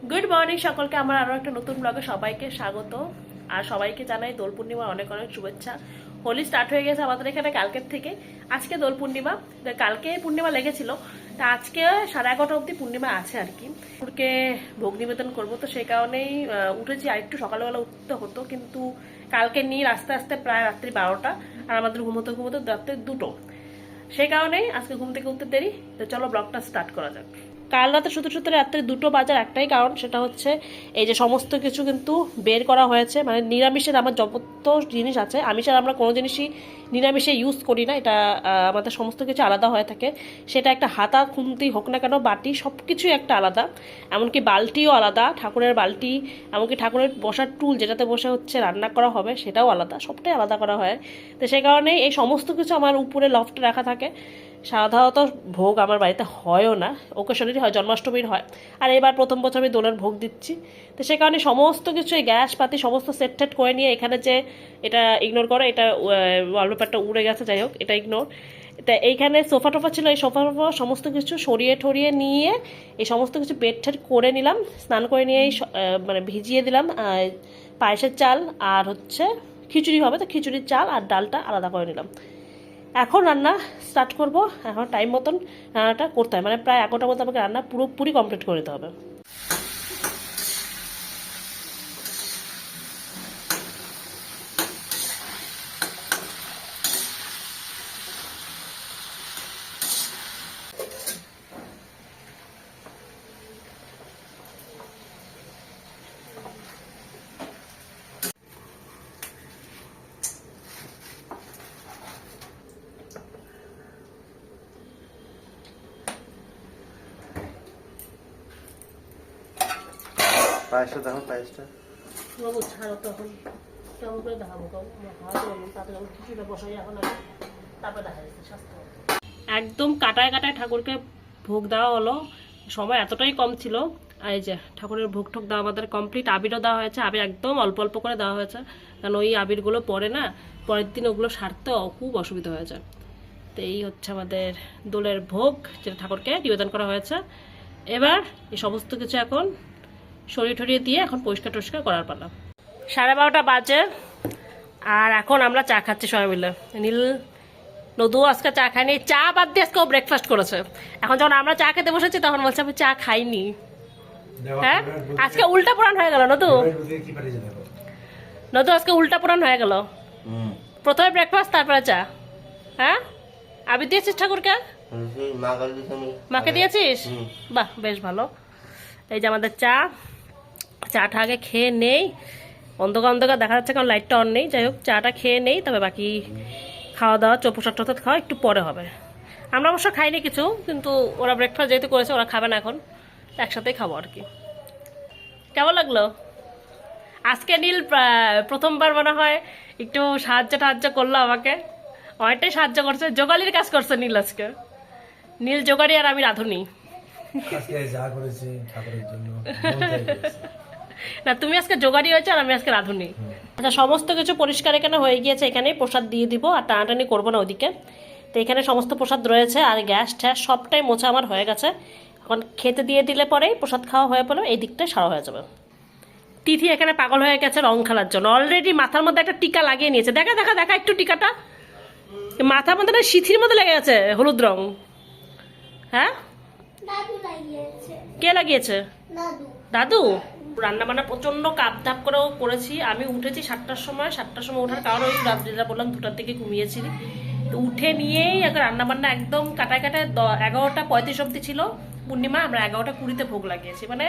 Good morning সকলকে, আমার আরো একটা নতুন ব্লগে সবাইকে স্বাগত। আর সবাইকে জানাই দোল পূর্ণিমার অনেক অনেক শুভেচ্ছা। হোলি স্টার্ট হয়ে গেছে আমাদের এখানে কালকের থেকে। আজকে দোল পূর্ণিমা, কালকে পূর্ণিমা লেগেছিল, তা আজকে 11:30 অবধি পূর্ণিমা আছে আর কি। ঠাকুরকে ভোগ নিবেদন করবো, তো সেই কারণেই উঠেছি। আর একটু সকালবেলা উঠতে হতো, কিন্তু কালকে নিয়ে আস্তে আস্তে প্রায় রাত্রি 12টা, আর আমাদের ঘুমোতে ঘুমোতে রাত্রি 2টো। সেই কারণেই আজকে ঘুম থেকে উঠতে দেরি। তো চলো ব্লগটা স্টার্ট করা যাক। কাল রাতে শুতে শুতে রাত্রে 2টো বাজার একটাই কারণ, সেটা হচ্ছে এই যে সমস্ত কিছু কিন্তু বের করা হয়েছে। মানে নিরামিষের আমার যত জিনিস আছে, আমিষের আমরা কোনো জিনিসই নিরামিষে ইউজ করি না। এটা আমাদের সমস্ত কিছু আলাদা হয়ে থাকে। সেটা একটা হাতা খুন্তি হোক না কেন, বাটি, সব কিছুই একটা আলাদা। এমনকি বালতিও আলাদা, ঠাকুরের বালতি, এমনকি ঠাকুরের বসার টুল যেটাতে বসে হচ্ছে রান্না করা হবে সেটাও আলাদা, সবটাই আলাদা করা হয়। তো সেই কারণে এই সমস্ত কিছু আমার উপরে লফটে রাখা থাকে। সাধারণত ভোগ আমার বাড়িতে হয়ও না, ওকেশনেরই হয়, জন্মাষ্টমীর হয়। আর এবার প্রথম বছর আমি দোলের ভোগ দিচ্ছি। তো সে কারণে সমস্ত কিছু এই গ্যাস পাতি সমস্ত সেট টেট করে নিয়ে এখানে যে এটা ইগনোর করে, এটা ওয়ালপেপারটা উড়ে গেছে, যাই হোক এটা ইগনোর। তা এইখানে সোফা টোফা ছিল, এই সোফা টোফা সমস্ত কিছু সরিয়ে ঠরিয়ে নিয়ে এই সমস্ত কিছু বেড ঠেড করে নিলাম। স্নান করে নিয়ে মানে ভিজিয়ে দিলাম পায়েসের চাল, আর হচ্ছে খিচুড়ি হবে, তো খিচুড়ির চাল আর ডালটা আলাদা করে নিলাম। এখন রান্না স্টার্ট করব। এখন টাইম মতন রান্নাটা করতে হয়, মানে প্রায় 11টার মধ্যে আমাকে রান্না পুরোপুরি কমপ্লিট করে দিতে হবে। পায়েসটা দেখো, পায়েসটা বাবু ছাড়ো, তখন কেমন করে দেখাবো, তারপরে খিচুড়িটা বসাই এখন, তারপরে দেখা যাচ্ছে স্বাস্থ্য। একদম কাটায় কাটায় ঠাকুরকে ভোগ দেওয়া হলো, সময় এতটাই কম ছিল। আর এই যে ঠাকুরের ভোগ ঠোক দেওয়া আমাদের কমপ্লিট। আবিরও দেওয়া হয়েছে, আবির একদম অল্প অল্প করে দেওয়া হয়েছে, কারণ ওই আবিরগুলো পরে না, পরের দিন ওগুলো সারতে খুব অসুবিধা হয়ে যায়। তো এই হচ্ছে আমাদের দোলের ভোগ, যেটা ঠাকুরকে নিবেদন করা হয়েছে। এবার এই সমস্ত কিছু এখন সরিয়ে ঠরিয়ে দিয়ে এখন পরিষ্কার টরিষ্কার করার পালা। 12:30 বাজে, আর এখন আমরা চা খাচ্ছি সবাই মিলে। নীল নদু আজকে চা খায়নি, চা বাদ দিয়ে আজকে ও ব্রেকফাস্ট করেছে। এখন যখন আমরা চা খেতে বসেছি তখন বলছে আমি চা খাইনি। হ্যাঁ, আজকে উল্টা পুরাণ হয়ে গেল নদু। নদু আজকে উল্টা পুরাণ হয়ে গেল, প্রথমে ব্রেকফাস্ট তারপরে চা। হ্যাঁ, আবির দিয়েছিস ঠাকুরকে? মাকে দিয়েছিস? বাহ, বেশ ভালো। এই যে আমাদের চাটা আগে খেয়ে নেই। অন্ধকার অন্ধকার দেখা যাচ্ছে কারণ লাইটটা অন নেই। যাই হোক, চাটা খেয়ে নেই, তবে বাকি খাওয়া দাওয়া প্রসাদ টসাদ খাওয়া একটু পরে হবে। আমরা অবশ্য খাইনি কিছু, কিন্তু ওরা ব্রেকফাস্ট যেহেতু করেছে ওরা খাবে না এখন, একসাথেই খাবো আর কি। কেমন লাগলো আজকে? নীল প্রথমবার মনে হয় একটু সাহায্য করলো আমাকে, অনেকটাই সাহায্য করছে, জোগালির কাজ করছে নীল আজকে। নীল জোগাড়ি আর আমি রাঁধুনি। না, তুমি আজকে জোগাড়ি হয়েছে আর আমি আজকে রাঁধুনি। আচ্ছা, সমস্ত কিছু পরিষ্কার এখানে হয়ে গিয়েছে। এখানে প্রসাদ দিয়ে দিব, আর টানাটানি করবো না ওদিকে। তো এখানে সমস্ত প্রসাদ রয়েছে, আর গ্যাস ট্যাস সবটাই মোছা আমার হয়ে গেছে। এখন খেতে দিয়ে দিলে পরেই প্রসাদ খাওয়া হয়ে পড়লে এই দিকটাই সারা হয়ে যাবে। তিথি এখানে পাগল হয়ে গেছে রং খেলার জন্য, অলরেডি মাথার মধ্যে একটা টিকা লাগিয়ে নিয়েছে। দেখা দেখা দেখা একটু টিকাটা মাথার মধ্যে না, সিথির মধ্যে লেগে গেছে হলুদ রং। হ্যাঁ, কে লাগিয়েছে? দাদু। রান্না বান্না প্রচন্ড কাপ ধাপ করেও করেছি। আমি উঠেছি 7টার সময়। 7টার সময় ওঠার কারণ ওই রাত্রিটা বললাম 2টার দিকে ঘুমিয়েছি। তো উঠে নিয়েই এখন রান্না বান্না একদম কাটায় কাটায় 11:35 অব্দি ছিল পূর্ণিমা। আমরা 11:20-তে ভোগ লাগিয়েছি, মানে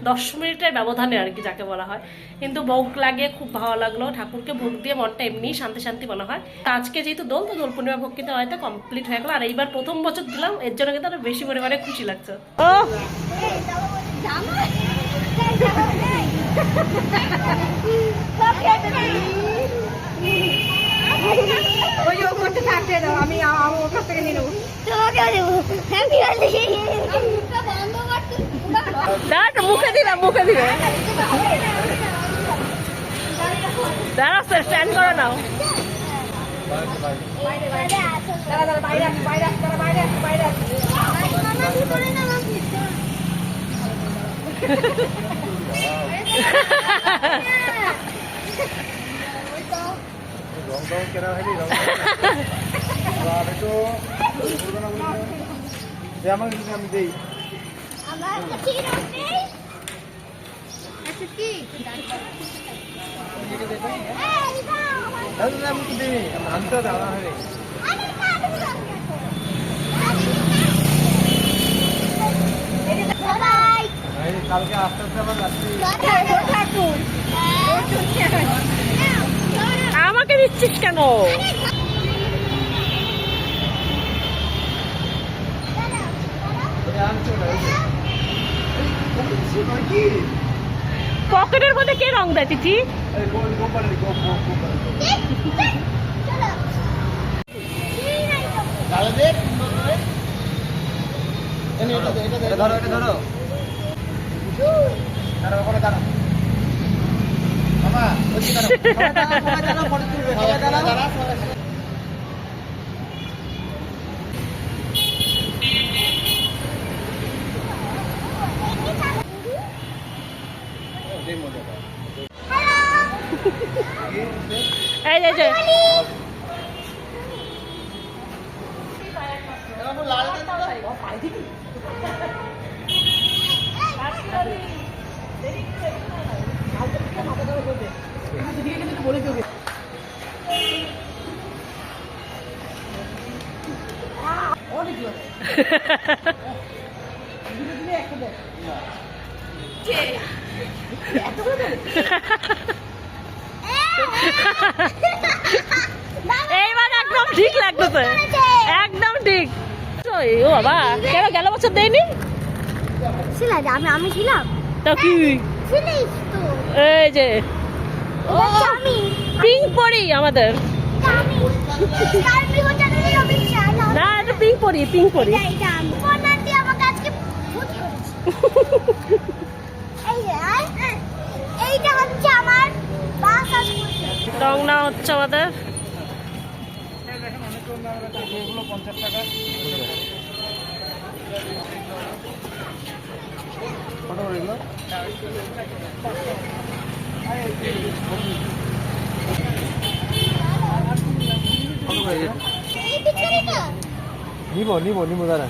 10 মিনিটের ব্যবধানে আর কি, যাকে বলা হয়। কিন্তু ভোগ লাগিয়ে খুব ভালো লাগলো। ঠাকুরকে ভোগ দিয়ে মনটা এমনি শান্তি শান্তি মনে হয়। আজকে যেহেতু দোল, তো দোল পূর্ণিমা ভোগ কিন্তু হয়তো কমপ্লিট হয়ে গেল। আর এইবার প্রথম বছর দিলাম, এর জন্য কিন্তু আরো বেশি পরিমাণে খুশি লাগছে। ও মুখে দিলাম, মুখে দিবে। দাঁড়া, স্ট্যান্ড করে নাও। রং টং কেনা হয়নি রং আর একটু যে আমাকে যদি আমি দেই আমার কাছে রং নেই আচ্ছা কি এই দাও তাহলে আমি কি দিই আনতে দাও না হয়নি আরে না বাই এই কালকে আস্তে আস্তে আবার রাত্রি আমাকে দিচ্ছিস কেন? আনছো না পকেটের মধ্যে কে রং দেয় তিথি? এই গোপালের গো দাদা দেখ এটা ধরো দাঁড়াও ওখানে দাঁড়াও মামা ওইদিকে দাঁড়াও সবাই দাঁড়াও ফটো তুলবে সবাই দাঁড়াও এই যে এইবার একদম ঠিক লাগতেছে, একদম ঠিক। ও বাবা, কেন গেল বছর দেয়নি? ছিলাম আমি ছিলাম তা কি ছিলিস তো এই যে আমি পিঙ্ক পরি আমাদের, আমি ওটা নিয়ে আমি চাইলাম না এটা পিঙ্ক পরি এইটা আমি কোনার দিয়ে আমাকে আজকে ভূত করেছে এই যে এইটা হচ্ছে আমার বাস আজ করছে রং না হচ্ছে আমাদের। এগুলো 50 টাকা কত করে এগুলো এই পিকচারটা নিবো দাঁড়া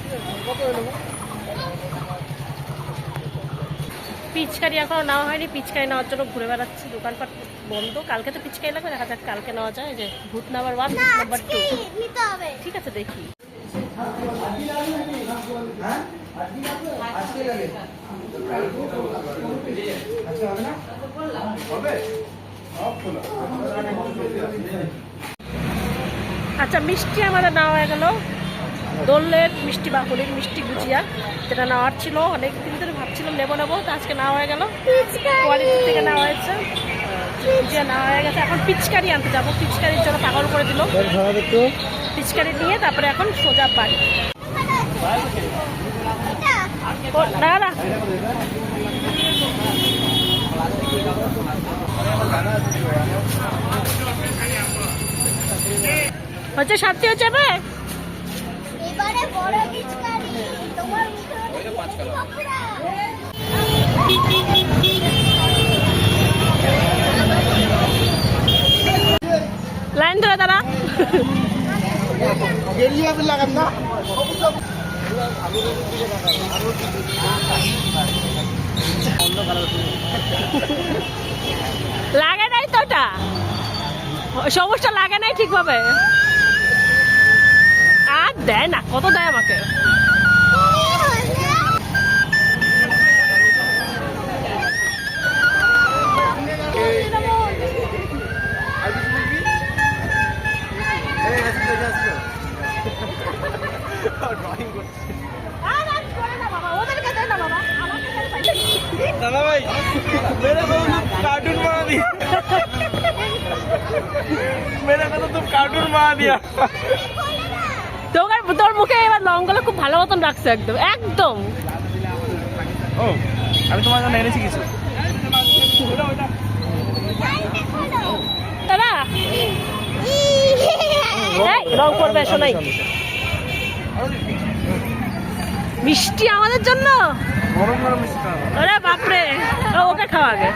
পিচকারি এখনো নেওয়া হয়নি, পিচকারি নেওয়ার জন্য ঘুরে বেড়াচ্ছি, দোকানপাট বন্ধ। কালকে তো পিচকারি লাগবে, দেখা যাক কালকে নেওয়া যায়। যে ভূত নাম্বার 1 না নাম্বার 2 আজকে নিতে হবে ঠিক আছে দেখি। আচ্ছা মিষ্টি আমাদের নেওয়া হয়ে গেল, দোলের মিষ্টি বাকুড়ির মিষ্টি গুজিয়া, যেটা নেওয়ার ছিল অনেক দিন ধরে ভাবছিলাম নেবো তো আজকে নেওয়া হয়ে গেল, কোয়ালিটি থেকে নেওয়া হয়েছে, গুজিয়া নেওয়া হয়ে গেছে। এখন পিচকারি আনতে যাবো, পিচকারির জন্য পাগল করে দিল। পিচকারি নিয়ে তারপরে এখন সোজা বাড়ি। ও, না না হচ্ছে সাথে হচ্ছে হবে। এবারে বড় পিচকারি তোমার মুখে 5 কালা লাইন ধরে দাঁড়া। লাগান না লাগে নাই তো ওটা, সমস্যা লাগে নাই ঠিকভাবে। আর দেয় না, কত দেয় আমাকে। दादा भाई मेरे को कार्टून बना दिया मेरे को तो तुम कार्टून बना दिया তোর মুখে এবার লঙ্গলে খুব ভালো মতন রাখছে, একদম একদম। ও আমি তোমার জন্য এনেছি কিছু দাদা রং করবে, শোনাই মিষ্টি আমাদের জন্য। গরম গরম মিষ্টি খাওয়া আরে বাপরে, ওকে খাওয়া আগে।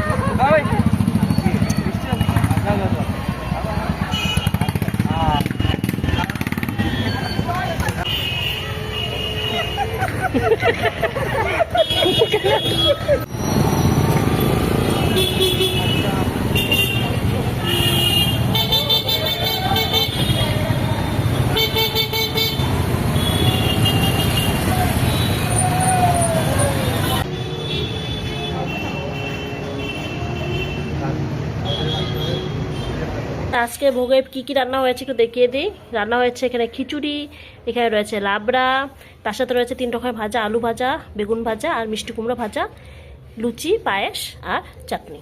আজকে ভোগে কি কি রান্না হয়েছে একটু দেখিয়ে দিই। রান্না হয়েছে এখানে খিচুড়ি, এখানে রয়েছে লাবড়া, তার সাথে রয়েছে 3 রকমের ভাজা, আলু ভাজা, বেগুন ভাজা আর মিষ্টি কুমড়ো ভাজা, লুচি, পায়েস আর চাটনি।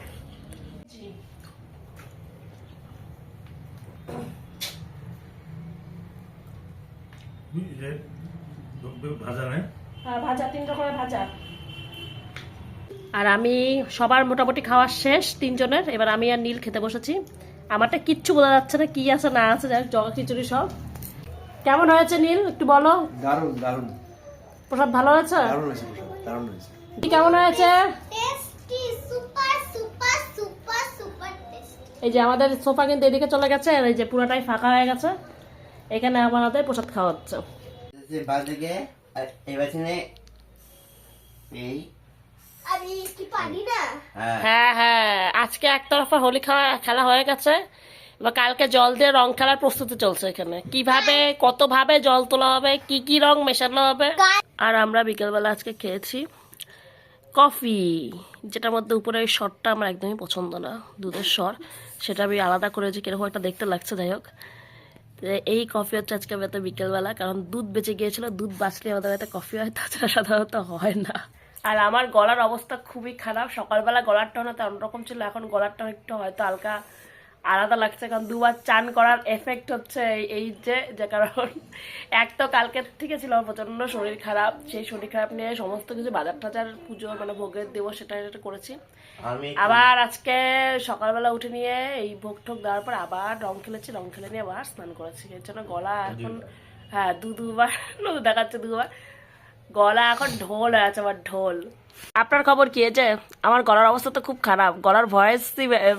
ভাজা নেই, ভাজা 3 রকমের ভাজা। আর আমি সবার মোটামুটি খাওয়া শেষ 3 জনের। এবার আমি আর নীল খেতে বসেছি। আমারটা কিচ্ছু বোঝা যাচ্ছে না কি আছে না আছে, যাই হোক জগা খিচুড়ি সব। কেমন হয়েছে নীল একটু বলো? দারুণ দারুণ প্রসাদ ভালো হয়েছে? দারুণ হয়েছে দারুণ হয়েছে। কেমন হয়েছে? Tasty, super super super super tasty. এই যে আমাদের সোফা কিন্তু এদিকে চলে গেছে, আর এই যে পুরোটাই ফাঁকা হয়ে গেছে। এখানে আমাদের প্রসাদ খাওয়া হচ্ছে। বাজে এবার এই আমি কি পারি না? হ্যাঁ হ্যাঁ, আজকে একতরফা হোলি খেলা হয়ে গেছে। এবার কালকে জল দিয়ে রং খেলার প্রস্তুতি চলছে এখানে। কিভাবে কত ভাবে জল তোলা হবে, কি কি রং মেশানো হবে। আর আমরা বিকেলবেলা আজকে খেয়েছি কফি, যেটার মধ্যে উপরে ওই শরটা আমার একদমই পছন্দ না, দুধের শর। সেটা আমি আলাদা করেছি, কিরকম একটা দেখতে লাগছে। যাই হোক, এই কফি হচ্ছে আজকে আমাদের বিকেলবেলা, কারণ দুধ বেঁচে গিয়েছিল। দুধ বাঁচলে আমাদের বাড়িতে কফি হয়, তাছাড়া সাধারণত হয় না। আর আমার গলার অবস্থা খুবই খারাপ। সকালবেলা গলার টোন হয়তো অন্যরকম ছিল, এখন গলার টোন একটু হয়তো হালকা আলাদা লাগছে, কারণ 2 বার চান করার এফেক্ট হচ্ছে এই যে কারণ এক তো কালকের থেকে ছিল প্রচন্ড শরীর খারাপ। সেই শরীর খারাপ নিয়ে সমস্ত কিছু বাজার টাজার পুজো মানে ভোগের দেবো সেটা করেছি। আবার আজকে সকালবেলা উঠে নিয়ে এই ভোগ ঠোক দেওয়ার পর আবার রং খেলেছি, রং খেলে নিয়ে আবার স্নান করেছি। এর জন্য গলা এখন হ্যাঁ দুবার দেখাচ্ছে, 2 বার গলা এখন ঢোল হয়ে আছে, আবার ঢোল। আপনার খবর কি? যে আমার গলার অবস্থা তো খুব খারাপ, গলার ভয়েস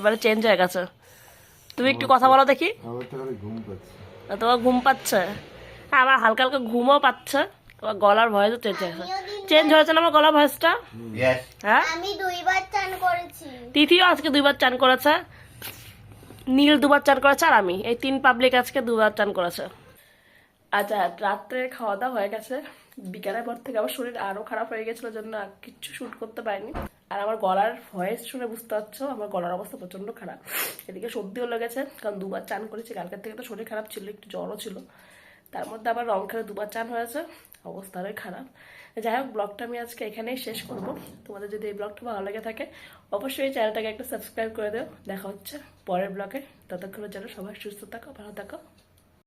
মানে চেঞ্জ হয়ে গেছে। তুমি একটু কথা বলো দেখি। তোমার ঘুম পাচ্ছে? হ্যাঁ, আমার হালকা হালকা ঘুমও পাচ্ছে, আমার গলার ভয়েসও চেঞ্জ হয়েছে। চেঞ্জ হয়েছে না আমার গলার ভয়েসটা? হ্যাঁ, আমি 2 বার চান করেছি। তিথিও আজকে 2 বার চান করেছে, নীল 2 বার চান করেছে, আর আমি এই 3 পাবলিক আজকে 2 বার চান করেছে। আচ্ছা, রাত্রে খাওয়া দাওয়া হয়ে গেছে। বিকালের পর থেকে আমার শরীর আরো খারাপ হয়ে গেছিল, জন্য আর কিচ্ছু শুট করতে পারিনি। আর আমার গলার ভয়েস শুনে বুঝতে পারছো আমার গলার অবস্থা প্রচন্ড খারাপ। এদিকে সর্দিও লেগেছে, কারণ 2 বার চান করেছি। কালকের থেকে তো শরীর খারাপ ছিল, একটু জ্বরও ছিল, তার মধ্যে আবার রং খেলে 2 বার চান হয়েছে, অবস্থা আরোই খারাপ। যাই হোক, ব্লগটা আমি আজকে এখানেই শেষ করব। তোমাদের যদি এই ব্লগটা ভালো লেগে থাকে অবশ্যই এই চ্যানেলটাকে একটা সাবস্ক্রাইব করে দেও। দেখা হচ্ছে পরের ব্লগে। ততক্ষণের জন্য সবাই সুস্থ থাকো, ভালো থাকো।